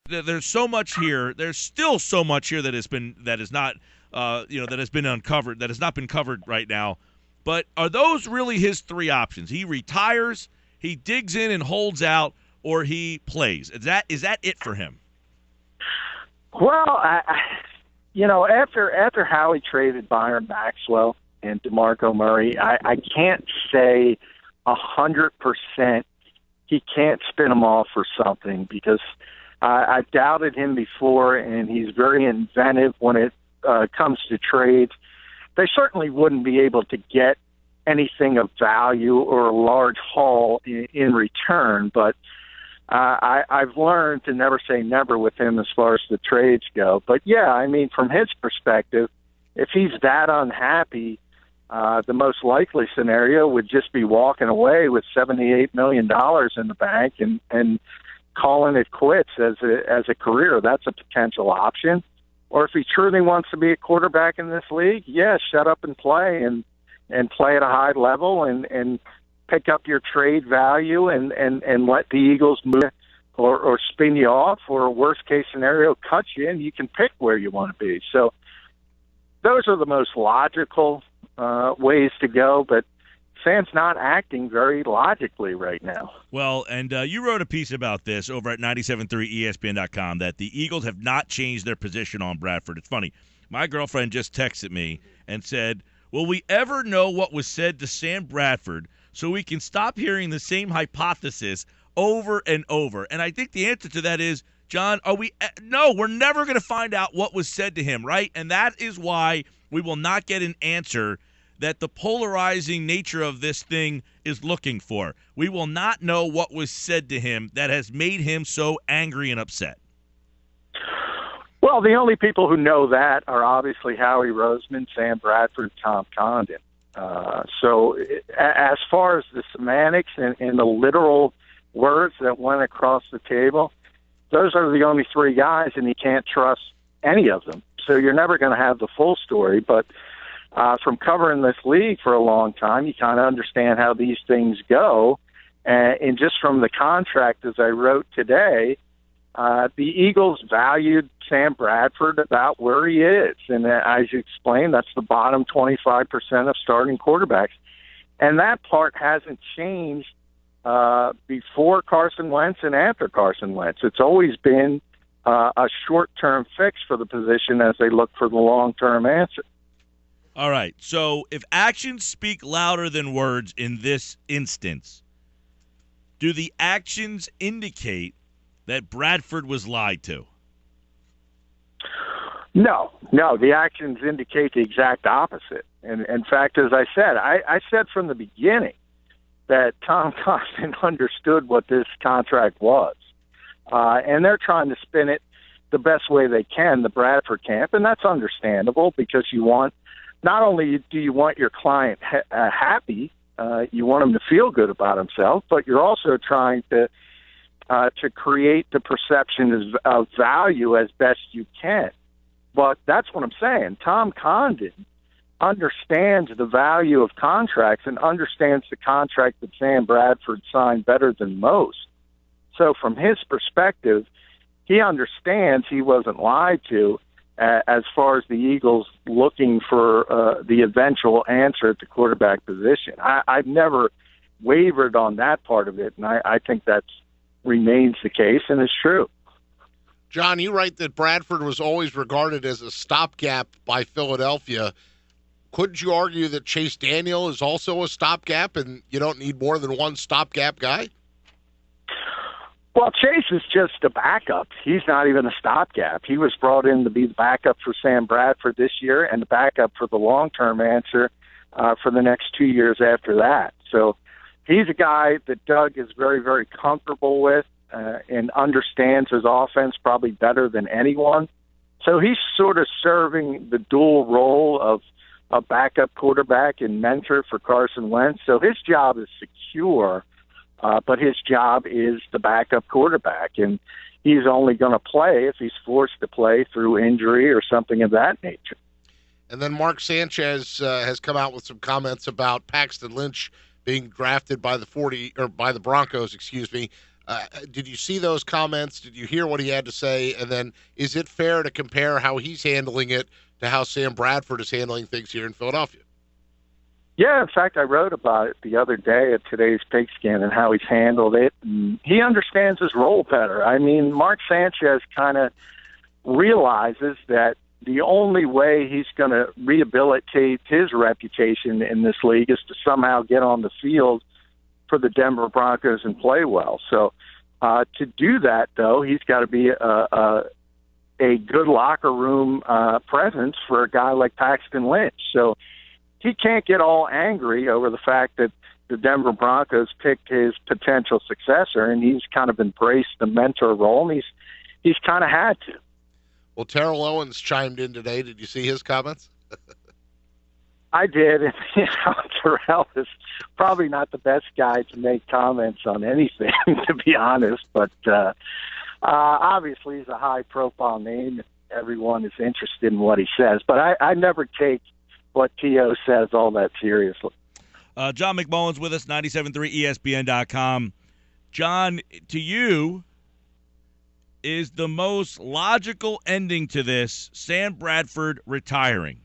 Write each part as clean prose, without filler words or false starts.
There's so much here. There's still so much here that has been uncovered, that has not been covered right now. But are those really his three options? He retires, he digs in and holds out, or he plays. Is that it for him? Well, after Howie traded Byron Maxwell and DeMarco Murray, I can't say 100% he can't spin them off for something, because I've doubted him before, and he's very inventive when it comes to trades. They certainly wouldn't be able to get anything of value or a large haul in return, but I've learned to never say never with him as far as the trades go. But, yeah, I mean, from his perspective, if he's that unhappy, the most likely scenario would just be walking away with $78 million in the bank and calling it quits as a career. That's a potential option. Or if he truly wants to be a quarterback in this league, yeah, shut up and play and play at a high level and pick up your trade value and let the Eagles move or spin you off, or worst case scenario, cut you in. You can pick where you want to be. So those are the most logical ways to go, but Sam's not acting very logically right now. Well, and you wrote a piece about this over at 973ESPN.com that the Eagles have not changed their position on Bradford. It's funny. My girlfriend just texted me and said, will we ever know what was said to Sam Bradford so we can stop hearing the same hypothesis over and over? And I think the answer to that is, John, no, we're never going to find out what was said to him, right? And that is why we will not get an answer that the polarizing nature of this thing is looking for. We will not know what was said to him that has made him so angry and upset. Well, the only people who know that are obviously Howie Roseman, Sam Bradford, Tom Condon. So as far as the semantics and the literal words that went across the table, those are the only three guys, and you can't trust any of them. So you're never going to have the full story, but from covering this league for a long time, you kind of understand how these things go. And just from the contract, as I wrote today, the Eagles valued Sam Bradford about where he is. And as you explained, that's the bottom 25% of starting quarterbacks. And that part hasn't changed before Carson Wentz and after Carson Wentz. It's always been a short-term fix for the position as they look for the long-term answer. All right, so if actions speak louder than words in this instance, do the actions indicate that Bradford was lied to? No, the actions indicate the exact opposite. And in fact, as I said from the beginning that Tom Condon understood what this contract was. And they're trying to spin it the best way they can, the Bradford camp, and that's understandable because not only do you want your client happy, you want him to feel good about himself, but you're also trying to create the perception of value as best you can. But that's what I'm saying. Tom Condon understands the value of contracts and understands the contract that Sam Bradford signed better than most. So from his perspective, he understands he wasn't lied to as far as the Eagles looking for the eventual answer at the quarterback position. I've never wavered on that part of it, and I think that remains the case and is true. John, you write that Bradford was always regarded as a stopgap by Philadelphia. Couldn't you argue that Chase Daniel is also a stopgap and you don't need more than one stopgap guy? Well, Chase is just a backup. He's not even a stopgap. He was brought in to be the backup for Sam Bradford this year and the backup for the long-term answer for the next 2 years after that. So he's a guy that Doug is very, very comfortable with and understands his offense probably better than anyone. So he's sort of serving the dual role of a backup quarterback and mentor for Carson Wentz. So his job is secure. But his job is the backup quarterback, and he's only going to play if he's forced to play through injury or something of that nature. And then Mark Sanchez has come out with some comments about Paxton Lynch being drafted by the Broncos. Did you see those comments? Did you hear what he had to say? And then is it fair to compare how he's handling it to how Sam Bradford is handling things here in Philadelphia? Yeah, in fact, I wrote about it the other day at today's Pigskin and how he's handled it. And he understands his role better. I mean, Mark Sanchez kind of realizes that the only way he's going to rehabilitate his reputation in this league is to somehow get on the field for the Denver Broncos and play well. So to do that, though, he's got to be a good locker room presence for a guy like Paxton Lynch. So he can't get all angry over the fact that the Denver Broncos picked his potential successor, and he's kind of embraced the mentor role, and he's kind of had to. Well, Terrell Owens chimed in today. Did you see his comments? I did. And, Terrell is probably not the best guy to make comments on anything, to be honest, but obviously he's a high-profile name. Everyone is interested in what he says, but I never take what T.O. says all that seriously. John McMullen's with us, 97.3 ESPN.com. John, to you, is the most logical ending to this Sam Bradford retiring?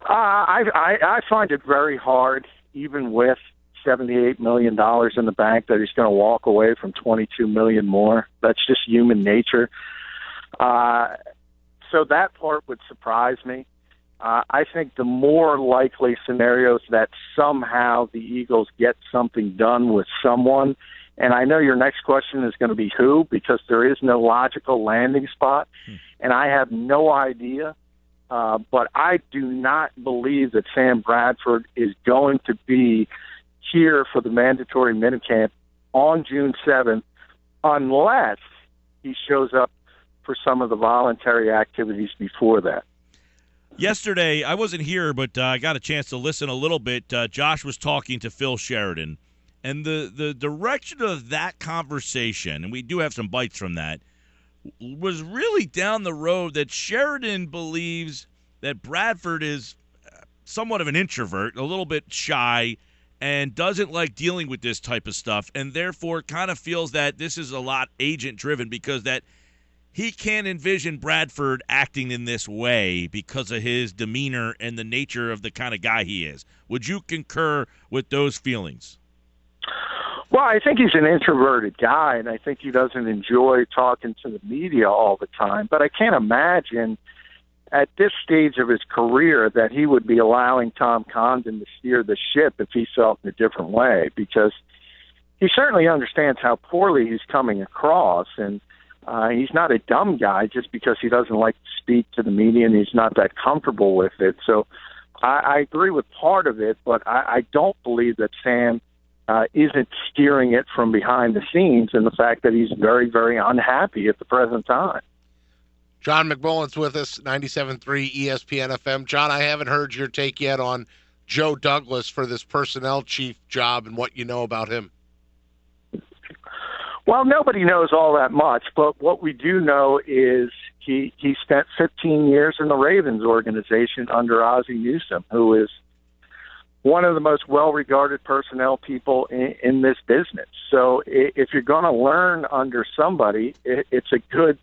I find it very hard, even with $78 million in the bank, that he's going to walk away from $22 million more. That's just human nature. So that part would surprise me. I think the more likely scenario is that somehow the Eagles get something done with someone. And I know your next question is going to be who, because there is no logical landing spot. And I have no idea. But I do not believe that Sam Bradford is going to be here for the mandatory minicamp on June 7th unless he shows up for some of the voluntary activities before that. Yesterday, I wasn't here, but I got a chance to listen a little bit. Josh was talking to Phil Sheridan, and the direction of that conversation, and we do have some bites from that, was really down the road that Sheridan believes that Bradford is somewhat of an introvert, a little bit shy, and doesn't like dealing with this type of stuff, and therefore kind of feels that this is a lot agent-driven because that he can't envision Bradford acting in this way because of his demeanor and the nature of the kind of guy he is. Would you concur with those feelings? Well, I think he's an introverted guy, and I think he doesn't enjoy talking to the media all the time. But I can't imagine at this stage of his career that he would be allowing Tom Condon to steer the ship if he felt in a different way, because he certainly understands how poorly he's coming across, and he's not a dumb guy just because he doesn't like to speak to the media and he's not that comfortable with it. So I agree with part of it, but I don't believe that Sam isn't steering it from behind the scenes, and the fact that he's very, very unhappy at the present time. John McMullen's with us, 97.3 ESPN FM. John, I haven't heard your take yet on Joe Douglas for this personnel chief job and what you know about him. Well, nobody knows all that much, but what we do know is he spent 15 years in the Ravens organization under Ozzie Newsome, who is one of the most well-regarded personnel people in this business. So if you're going to learn under somebody, it's a good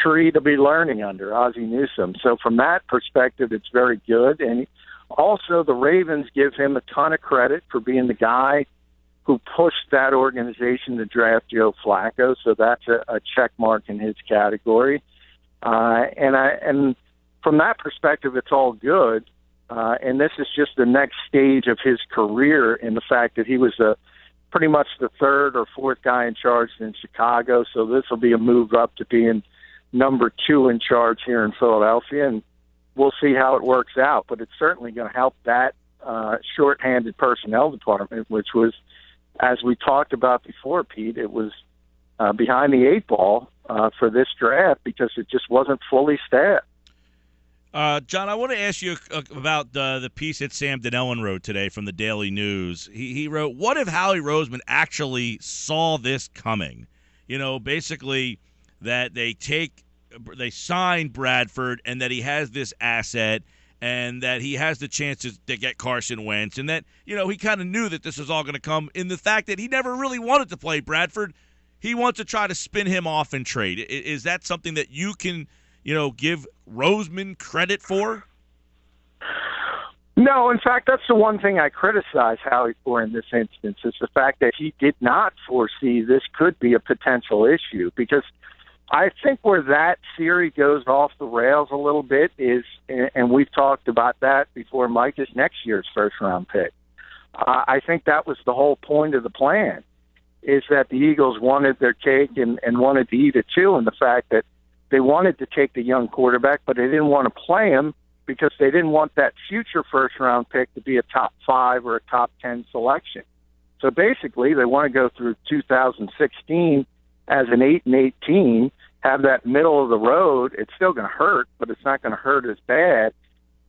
tree to be learning under, Ozzie Newsome. So from that perspective, it's very good. And also the Ravens give him a ton of credit for being the guy who pushed that organization to draft Joe Flacco. So that's a check mark in his category. And from that perspective, it's all good. And this is just the next stage of his career in the fact that he was pretty much the third or fourth guy in charge in Chicago. So this will be a move up to being number 2 in charge here in Philadelphia. And we'll see how it works out. But it's certainly going to help that shorthanded personnel department, which was, as we talked about before, Pete, it was behind the 8 ball for this draft because it just wasn't fully staffed. John, I want to ask you about the piece that Sam Donnellan wrote today from the Daily News. He wrote, what if Howie Roseman actually saw this coming? You know, basically that they sign Bradford and that he has this asset and that he has the chance to get Carson Wentz, and that, he kind of knew that this was all going to come in the fact that he never really wanted to play Bradford. He wants to try to spin him off and trade. Is that something that you can, give Roseman credit for? No, in fact, that's the one thing I criticize Howie for in this instance, is the fact that he did not foresee this could be a potential issue, because I think where that theory goes off the rails a little bit is, and we've talked about that before, Mike, is next year's first-round pick. I think that was the whole point of the plan, is that the Eagles wanted their cake and wanted to eat it too, and the fact that they wanted to take the young quarterback, but they didn't want to play him because they didn't want that future first-round pick to be a top 5 or a top 10 selection. So basically, they want to go through 2016 as an 8-8 team, have that middle of the road. It's still going to hurt, but it's not going to hurt as bad.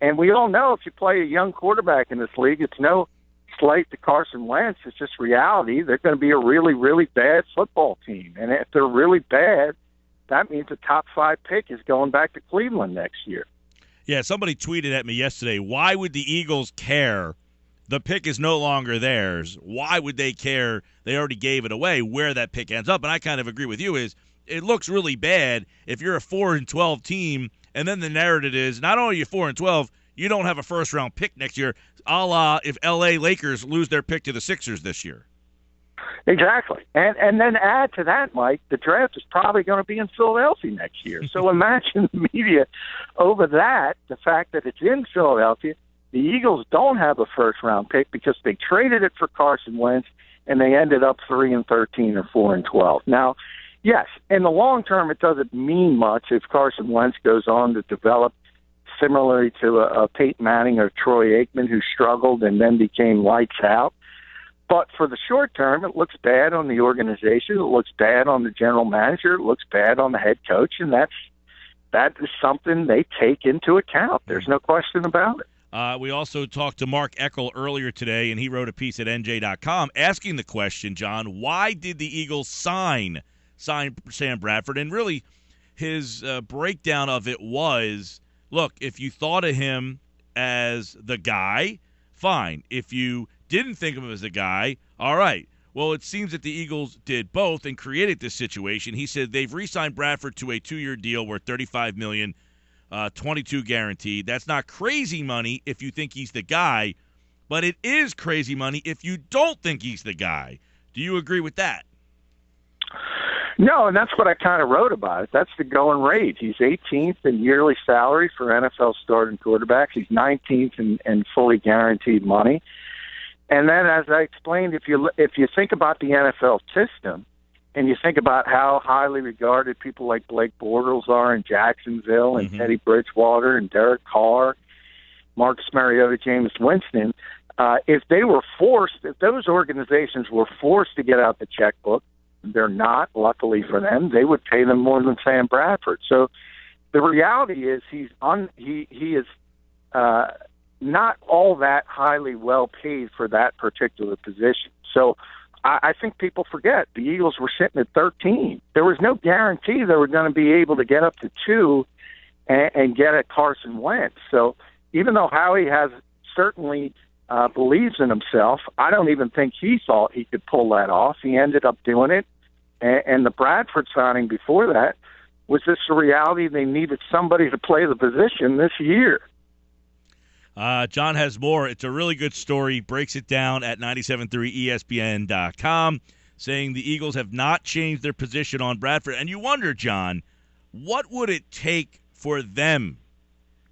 And we all know if you play a young quarterback in this league, it's no slight to Carson Wentz. It's just reality. They're going to be a really, really bad football team. And if they're really bad, that means a top 5 pick is going back to Cleveland next year. Yeah, somebody tweeted at me yesterday, why would the Eagles care? The pick is no longer theirs. Why would they care? They already gave it away where that pick ends up. And I kind of agree with you, is it looks really bad if you're a 4-12 team, and then the narrative is not only are you 4-12, you don't have a first-round pick next year, a la if L.A. Lakers lose their pick to the Sixers this year. Exactly. And then add to that, Mike, the draft is probably going to be in Philadelphia next year. So imagine the media over that, the fact that it's in Philadelphia. The Eagles don't have a first-round pick because they traded it for Carson Wentz, and they ended up 3-13 or 4-12. Now, yes, in the long term, it doesn't mean much if Carson Wentz goes on to develop similarly to a Peyton Manning or Troy Aikman, who struggled and then became lights out. But for the short term, it looks bad on the organization. It looks bad on the general manager. It looks bad on the head coach, and that is something they take into account. There's no question about it. We also talked to Mark Eckel earlier today, and he wrote a piece at NJ.com asking the question, John, why did the Eagles sign Sam Bradford? And really, his breakdown of it was, look, if you thought of him as the guy, fine. If you didn't think of him as a guy, all right. Well, it seems that the Eagles did both and created this situation. He said they've re-signed Bradford to a 2-year deal worth $35 million, 22 guaranteed. That's not crazy money if you think he's the guy, but it is crazy money if you don't think he's the guy. Do you agree with that? No, and that's what I kind of wrote about it. That's the going rate. He's 18th in yearly salary for NFL starting quarterbacks. He's 19th in fully guaranteed money. And then, as I explained, if you think about the NFL system, and you think about how highly regarded people like Blake Bortles are in Jacksonville, and Teddy Bridgewater and Derek Carr, Marcus Mariota, Jameis Winston, if those organizations were forced to get out the checkbook, they're not, luckily for them, they would pay them more than Sam Bradford. So the reality is he is not all that highly well paid for that particular position. So I think people forget the Eagles were sitting at 13. There was no guarantee they were going to be able to get up to 2 and get at Carson Wentz. So even though Howie has certainly believes in himself, I don't even think he thought he could pull that off. He ended up doing it. And the Bradford signing before that was just the reality they needed somebody to play the position this year. John has more. It's a really good story. Breaks it down at 973ESPN.com, saying the Eagles have not changed their position on Bradford. And you wonder, John, what would it take for them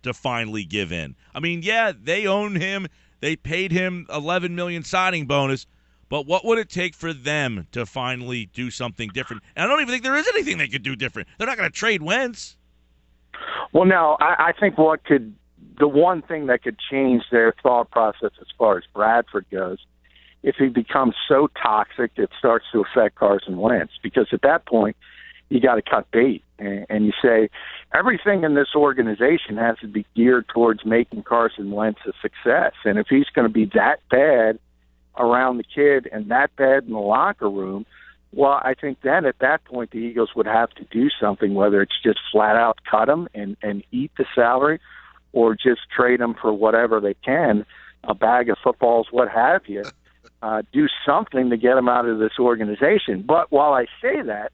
to finally give in? I mean, yeah, they own him. They paid him $11 million signing bonus. But what would it take for them to finally do something different? And I don't even think there is anything they could do different. They're not going to trade Wentz. Well, no, I think the one thing that could change their thought process as far as Bradford goes, if he becomes so toxic, it starts to affect Carson Wentz. Because at that point, you got to cut bait. And you say, everything in this organization has to be geared towards making Carson Wentz a success. And if he's going to be that bad around the kid and that bad in the locker room, well, I think then at that point the Eagles would have to do something, whether it's just flat out cut him and eat the salary, or just trade him for whatever they can, a bag of footballs, what have you. Do something to get him out of this organization. But while I say that,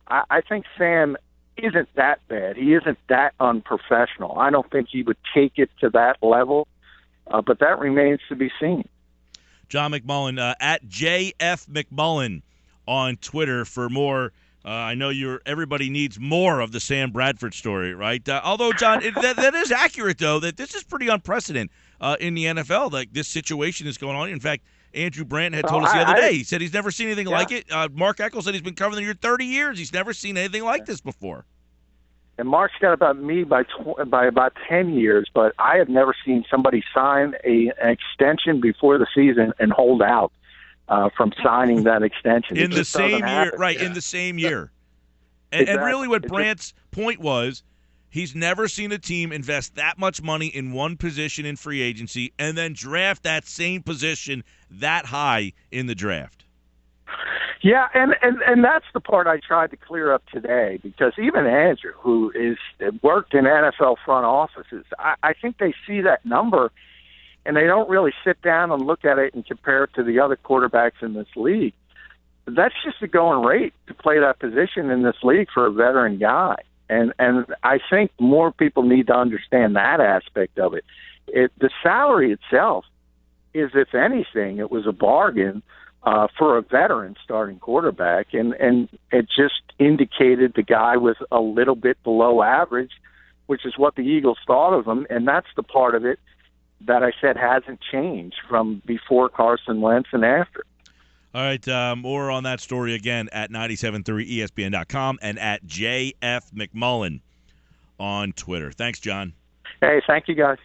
I think Sam isn't that bad. He isn't that unprofessional. I don't think he would take it to that level, but that remains to be seen. John McMullen, at JF McMullen on Twitter for more. I know everybody needs more of the Sam Bradford story, right? Although, John, that is accurate, though, that this is pretty unprecedented in the NFL. Like, this situation is going on. In fact, Andrew Brandt had told us the other day. He said he's never seen anything like it. Mark Eckel said he's been covering the year 30 years. He's never seen anything like this before. And Mark's got about me by about 10 years, but I have never seen somebody sign an extension before the season and hold out from signing that extension. In the same year, right, in the same year. And really what Brandt's point was, he's never seen a team invest that much money in one position in free agency and then draft that same position that high in the draft. Yeah, and that's the part I tried to clear up today, because even Andrew, who worked in NFL front offices, I think they see that number and they don't really sit down and look at it and compare it to the other quarterbacks in this league. That's just a going rate to play that position in this league for a veteran guy. And I think more people need to understand that aspect of it. The salary itself is, if anything, it was a bargain for a veteran starting quarterback, and it just indicated the guy was a little bit below average, which is what the Eagles thought of him, and that's the part of it that I said hasn't changed from before Carson Wentz and after. All right, more on that story again at 973ESPN.com and at JF McMullen on Twitter. Thanks, John. Hey, thank you, guys.